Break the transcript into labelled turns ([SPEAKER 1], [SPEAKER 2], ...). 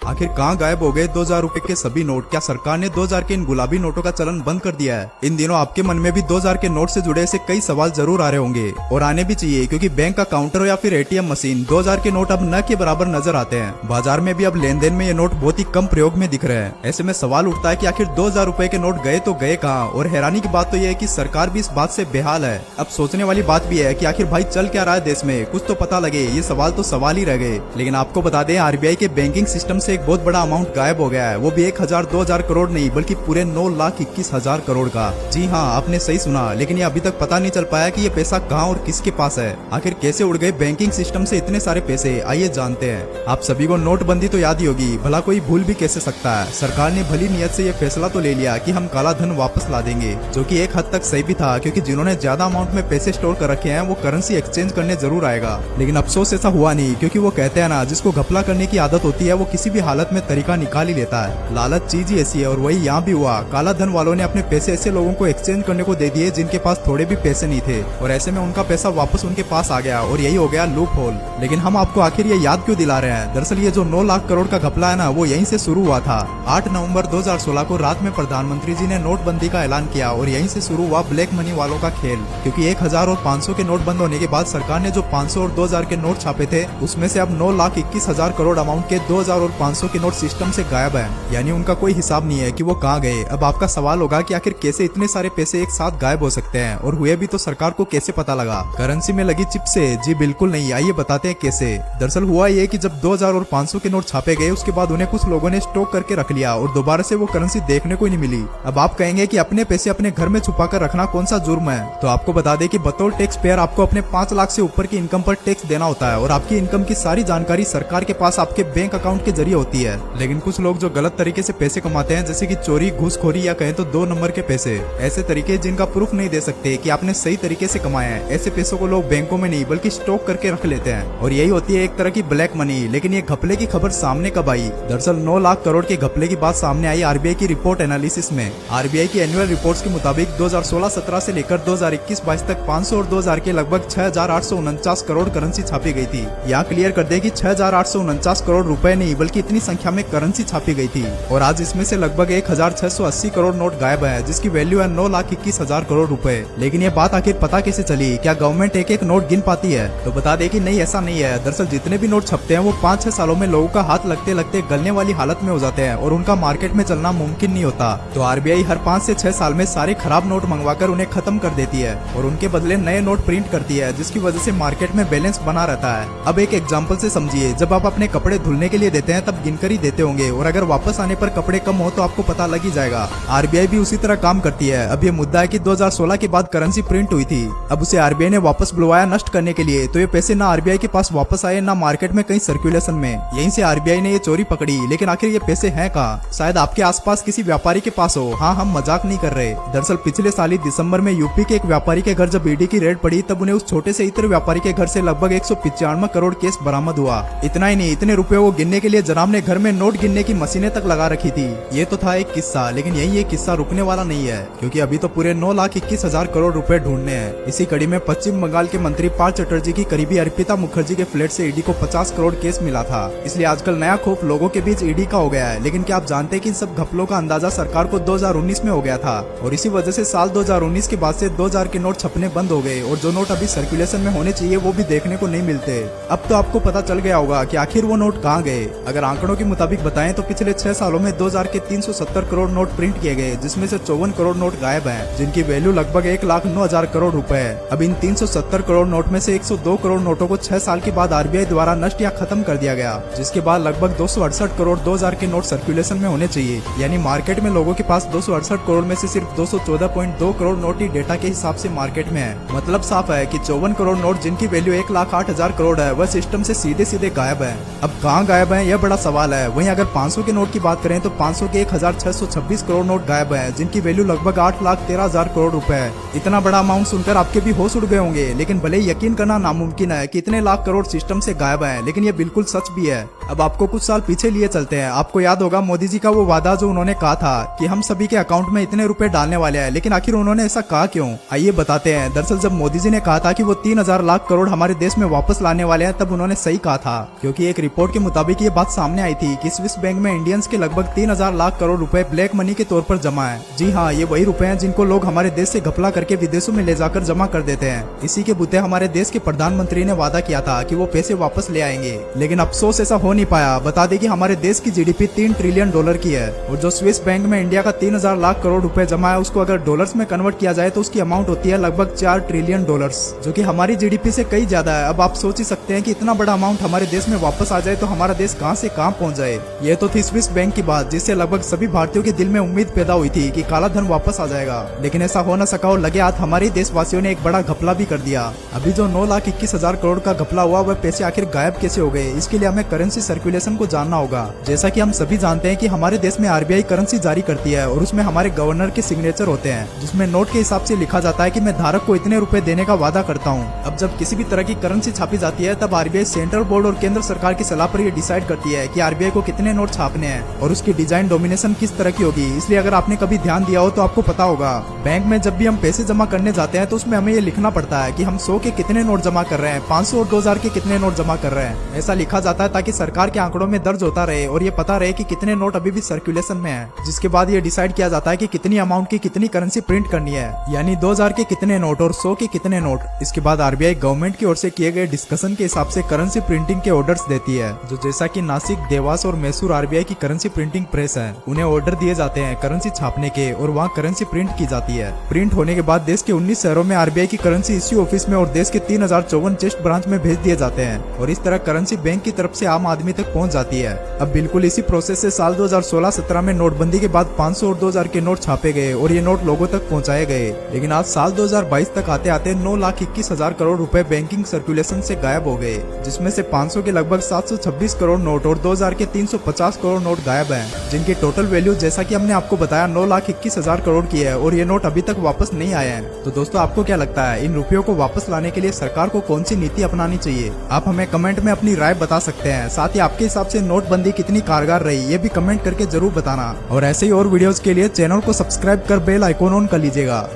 [SPEAKER 1] आखिर कहाँ गायब हो गए 2000 रुपए के सभी नोट? क्या सरकार ने 2000 के इन गुलाबी नोटों का चलन बंद कर दिया है? इन दिनों आपके मन में भी 2000 के नोट से जुड़े ऐसे कई सवाल जरूर आ रहे होंगे, और आने भी चाहिए, क्योंकि बैंक का काउंटर या फिर एटीएम मशीन 2000 के नोट अब न के बराबर नजर आते हैं। बाजार में भी अब लेन देन में ये नोट बहुत ही कम प्रयोग में दिख रहे हैं। ऐसे में सवाल उठता है कि आखिर 2000 रुपए के नोट गए तो गए कहाँ? और हैरानी की बात तो यह है कि सरकार भी इस बात से बेहाल है। अब सोचने वाली बात भी है कि आखिर भाई चल क्या रहा है देश में, कुछ तो पता लगे। ये सवाल तो सवाल ही रह गए। लेकिन आपको बता दें, आरबीआई के बैंकिंग सिस्टम से एक बहुत बड़ा अमाउंट गायब हो गया है। वो भी 1000-2000 करोड़ नहीं, बल्कि पूरे 9,21,000 करोड़ का। जी हाँ, आपने सही सुना। लेकिन ये अभी तक पता नहीं चल पाया कि ये पैसा कहाँ और किसके पास है। आखिर कैसे उड़ गए बैंकिंग सिस्टम से इतने सारे पैसे, आइए जानते हैं। आप सभी को नोटबंदी तो याद ही होगी, भला कोई भूल भी कैसे सकता है। सरकार ने भली नियत से ये फैसला तो ले लिया कि हम काला धन वापस ला देंगे, जो कि एक हद तक सही भी था, क्योंकि जिन्होंने ज्यादा अमाउंट में पैसे स्टोर कर रखे हैं वो करेंसी एक्सचेंज करने जरूर आएगा। लेकिन अफसोस ऐसा हुआ नहीं, क्योंकि वो कहते हैं ना, जिसको घपला करने की आदत होती है वो किसी भी हालत में तरीका निकाल ही लेता है। लालच चीज ही ऐसी है, और वही यहाँ भी हुआ। काला धन वालों ने अपने पैसे ऐसे लोगों को एक्सचेंज करने को दे दिए जिनके पास थोड़े भी पैसे नहीं थे, और ऐसे में उनका पैसा वापस उनके पास आ गया, और यही हो गया लूप होल। लेकिन हम आपको आखिर ये याद क्यों दिला रहे हैं? दरअसल ये जो 9 लाख करोड़ का घपला है ना, वो यहीं से शुरू हुआ था। 8 नवंबर 2016 को रात में प्रधानमंत्री जी ने नोटबंदी का ऐलान किया, और यहीं से शुरू हुआ ब्लैक मनी वालों का खेल। क्योंकि 1000 और 500 के नोट बंद होने के बाद सरकार ने जो 500 और 2000 के नोट छापे थे, उसमें से अब 9,21,000 करोड़ अमाउंट के 2000 और 500 के नोट सिस्टम से गायब है। यानी उनका कोई हिसाब नहीं है कि वो कहाँ गए। अब आपका सवाल होगा कि आखिर कैसे इतने सारे पैसे एक साथ गायब हो सकते हैं, और हुए भी तो सरकार को कैसे पता लगा? करेंसी में लगी चिप से? जी बिल्कुल नहीं। आइए बताते हैं कैसे। दरअसल हुआ ये कि जब 2000 और 500 के नोट छापे गए, उसके बाद उन्हें कुछ लोगों ने स्टॉक करके रख लिया, और दोबारा से वो करेंसी देखने को ही नहीं मिली। अब आप कहेंगे कि अपने पैसे अपने घर में छुपा कर रखना कौन सा जुर्म है? तो आपको बता दें कि बतौर टैक्स पेयर आपको अपने 5 लाख से ऊपर की इनकम पर टैक्स देना होता है, और आपकी इनकम की सारी जानकारी सरकार के पास आपके बैंक अकाउंट के जरिए होती है। लेकिन कुछ लोग जो गलत तरीके से पैसे कमाते हैं, जैसे कि चोरी, घूसखोरी या कहें तो 2 नंबर के पैसे, ऐसे तरीके जिनका प्रूफ नहीं दे सकते कि आपने सही तरीके से कमाया है, ऐसे पैसों को लोग बैंकों में नहीं बल्कि स्टॉक करके रख लेते हैं, और यही होती है एक तरह की ब्लैक मनी। लेकिन ये घपले की खबर सामने कब आई? दरअसल 9 लाख करोड़ के घपले की बात सामने आई आरबीआई की रिपोर्ट एनालिसिस में। आरबीआई की एनुअल रिपोर्ट्स के मुताबिक 2016-17 से लेकर 2021-22 तक 500 और 2000 के लगभग 6,849 करोड़ करेंसी छापी गई थी। यहाँ क्लियर कर दे कि 6,849 करोड़ रुपए नहीं, बल्कि इतनी संख्या में करेंसी छापी गई थी, और आज इसमें से लगभग 1,680 करोड़ नोट गायब है, जिसकी वैल्यू है 9,21,000 करोड़ रुपए। लेकिन ये बात आखिर पता कैसे चली? क्या गवर्नमेंट एक एक नोट गिन पाती है? तो बता दे कि नहीं, ऐसा नहीं है। दरअसल जितने भी नोट छपते हैं वो 5-6 सालों में लोगों का हाथ लगते लगते गलने वाली हालत में हो जाते हैं, और उनका मार्केट में चलना मुमकिन नहीं होता। तो आरबीआई हर 5 से 6 साल में सारे खराब नोट मंगवाकर उन्हें खत्म कर देती है, और उनके बदले नए नोट प्रिंट करती है, जिसकी वजह से मार्केट में बैलेंस बना रहता है। अब एक एग्जांपल से समझिए, जब आप अपने कपड़े धुलने के लिए देते हैं तब गिनकर ही देते होंगे, और अगर वापस आने पर कपड़े कम हो तो आपको पता लग ही जाएगा। आरबीआई भी उसी तरह काम करती है। अब ये मुद्दा है कि 2016 के बाद करेंसी प्रिंट हुई थी, अब उसे आरबीआई ने वापस बुलवाया नष्ट करने के लिए, तो ये पैसे ना आरबीआई के पास वापस आए, ना मार्केट में कहीं सर्कुलेशन में। यहीं से आरबीआई ने ये चोरी पकड़ी। लेकिन आखिर ये पैसे हैं कहाँ? शायद आपके आसपास किसी व्यापारी के पास हो। हाँ, हम मजाक नहीं कर रहे। दरअसल पिछले साल ही दिसंबर में यूपी के एक व्यापारी के घर जब ईडी की रेड पड़ी, तब उन्हें उस छोटे से इतर व्यापारी के घर से लगभग 195 करोड़ केस बरामद हुआ। इतना ही नहीं, इतने रुपए वो गिनने के लिए जनाब ने घर में नोट गिनने की मशीनें तक लगा रखी थी। ये तो था एक किस्सा, लेकिन यही ये किस्सा रुकने वाला नहीं है, क्योंकि अभी तो पूरे 9,21,000 करोड़ रुपए ढूंढने हैं। इसी कड़ी में पश्चिम बंगाल के मंत्री पार्थ चटर्जी की करीबी अर्पिता मुखर्जी के फ्लैट से ईडी को 50 करोड़ केस मिला था। इसलिए आजकल नया खौफ लोगों के बीच ईडी का हो गया है। लेकिन क्या आप जानते हैं कि इन सब घपलों का अंदाजा सरकार को 2019 में हो गया था, और इसी वजह से साल 2019 के बाद से 2000 के नोट छपने बंद हो गए, और जो नोट अभी सर्कुलेशन में होने चाहिए वो भी देखने को नहीं मिलते। अब तो आपको पता चल गया होगा कि आखिर वो नोट कहाँ गए। अगर आंकड़ों के मुताबिक बताएं तो पिछले 6 सालों में 2000 के 370 करोड़ नोट प्रिंट किए गए, जिसमें से 54 करोड़ नोट गायब हैं, जिनकी वैल्यू लगभग 1,09,000 करोड़ रुपए है। अब इन 370 करोड़ नोट में से 102 करोड़ नोटों को 6 साल के बाद आरबीआई द्वारा नष्ट या खत्म कर दिया गया, जिसके बाद लगभग 268 करोड़ 2000 के नोट सर्कुलेशन में होने चाहिए। यानी मार्केट में लोगों के पास 268 करोड़ में से सिर्फ 214.2 करोड़ नोट ही डेटा के हिसाब से मार्केट में है। मतलब साफ है कि 54 करोड़ नोट जिनकी वैल्यू 1,08,000 करोड़ है, वह सिस्टम से सीधे सीधे गायब है। अब कहाँ गायब है, यह बड़ा सवाल है। वहीं अगर 500 के नोट की बात करें तो 500 के 1,626 करोड़ नोट गायब है, जिनकी वैल्यू लगभग 8,13,000 करोड़ रुपए है। इतना बड़ा अमाउंट सुनकर आपके भी होश उड़ गए होंगे, लेकिन भले यकीन करना नामुमकिन है कि इतने लाख करोड़ सिस्टम से गायब है, लेकिन ये बिल्कुल सच भी है। अब आपको कुछ साल पीछे लिए चलते हैं। आपको याद होगा मोदी जी का वो वादा जो उन्होंने कहा था कि हम सभी के अकाउंट में इतने रुपए डालने वाले हैं, लेकिन आखिर उन्होंने ऐसा कहा क्यों? आइए बताते हैं। दरअसल जब मोदी जी ने कहा था कि वो 3,000 लाख करोड़ हमारे देश में वापस लाने वाले हैं, तब उन्होंने सही कहा था, क्योंकि एक रिपोर्ट के मुताबिक ये बात सामने सामने आई थी कि स्विस बैंक में इंडियंस के लगभग 3000 लाख करोड़ रुपए ब्लैक मनी के तौर पर जमा है। जी हाँ, ये वही रुपए हैं जिनको लोग हमारे देश से घपला करके विदेशों में ले जाकर जमा कर देते हैं। इसी के बुते हमारे देश के प्रधानमंत्री ने वादा किया था कि वो पैसे वापस ले आएंगे, लेकिन अफसोस ऐसा हो नहीं पाया। बता दें कि हमारे देश की जीडीपी 3 ट्रिलियन डॉलर की है और जो स्विस बैंक में इंडिया का 3000 लाख करोड़ रुपए जमा है उसको अगर डॉलर्स में कन्वर्ट किया जाए तो उसकी अमाउंट होती है लगभग 4 ट्रिलियन डॉलर्स, जो कि हमारी जीडीपी से कई ज्यादा है। अब आप सोच ही सकते हैं कि इतना बड़ा अमाउंट हमारे देश में वापस आ जाए तो हमारा देश कहां से कहां पहुंच जाए। ये तो थी स्विस बैंक की बात, जिससे लगभग सभी भारतीयों के दिल में उम्मीद पैदा हुई थी कि काला धन वापस आ जाएगा, लेकिन ऐसा हो न सका और लगे हाथ हमारे देशवासियों ने एक बड़ा घपला भी कर दिया। अभी जो 9,21,000 करोड़ का घपला हुआ वह पैसे आखिर गायब कैसे हो गए, इसके लिए हमें करेंसी सर्कुलेशन को जानना होगा। जैसा कि हम सभी जानते हैं कि हमारे देश में आरबीआई करेंसी जारी करती है और उसमें हमारे गवर्नर के सिग्नेचर होते हैं, जिसमें नोट के हिसाब से लिखा जाता है कि मैं धारक को इतने रुपए देने का वादा करता हूँ। अब जब किसी भी तरह की करेंसी छापी जाती है तब आरबीआई सेंट्रल बोर्ड और केंद्र सरकार की सलाह पर यह डिसाइड करती है कि आरबीआई को कितने नोट छापने हैं और उसकी डिजाइन डोमिनेशन किस तरह की होगी। इसलिए अगर आपने कभी ध्यान दिया हो तो आपको पता होगा, बैंक में जब भी हम पैसे जमा करने जाते हैं तो उसमें हमें ये लिखना पड़ता है कि हम 100 के कितने नोट जमा कर रहे हैं, 500 और 2000 के कितने नोट जमा कर रहे हैं। ऐसा लिखा जाता है ताकि सरकार के आंकड़ों में दर्ज होता रहे और ये पता रहे कि कितने नोट अभी भी सर्कुलेशन में है। जिसके बाद ये डिसाइड किया जाता है कि कितनी अमाउंट की कितनी करेंसी प्रिंट करनी है, यानी 2000 के कितने नोट और 100 के कितने नोट। इसके बाद आरबीआई गवर्नमेंट की ओर से किए गए डिस्कशन के हिसाब से करेंसी प्रिंटिंग के ऑर्डर्स देती है, जो जैसा कि नासिक, देवास और मैसूर आरबीआई की करेंसी प्रिंटिंग प्रेस है, उन्हें ऑर्डर दिए जाते हैं करेंसी छापने के और वहाँ करेंसी प्रिंट की जाती है। प्रिंट होने के बाद देश के 19 शहरों में आरबीआई की करेंसी इश्यू ऑफिस में और देश के 3054 चेस्ट ब्रांच में भेज दिए जाते हैं और इस तरह करेंसी बैंक की तरफ से आम आदमी तक पहुंच जाती है। अब बिल्कुल इसी प्रोसेस से साल 2016-17 में नोटबंदी के बाद 500 और 2000 के नोट छापे गए और ये नोट लोगों तक पहुंचाए गए। लेकिन आज साल 2022 तक आते आते 9,21,000 करोड़ रुपए बैंकिंग सर्कुलेशन से गायब हो गए, जिसमें से 500 के लगभग 726 करोड़ नोट और 2000 के 350 करोड़ नोट गायब हैं, जिनकी टोटल वैल्यू जैसा कि हमने आपको बताया 9,21,000 करोड़ की है और ये नोट अभी तक वापस नहीं आए हैं। तो दोस्तों, आपको क्या लगता है इन रुपयों को वापस लाने के लिए सरकार को कौन सी नीति अपनानी चाहिए? आप हमें कमेंट में अपनी राय बता सकते हैं। साथ ही आपके हिसाब से नोटबंदी कितनी कारगर रही ये भी कमेंट करके जरूर बताना और ऐसे ही और वीडियोस के लिए चैनल को सब्सक्राइब कर बेल आइकॉन ऑन कर लीजिएगा।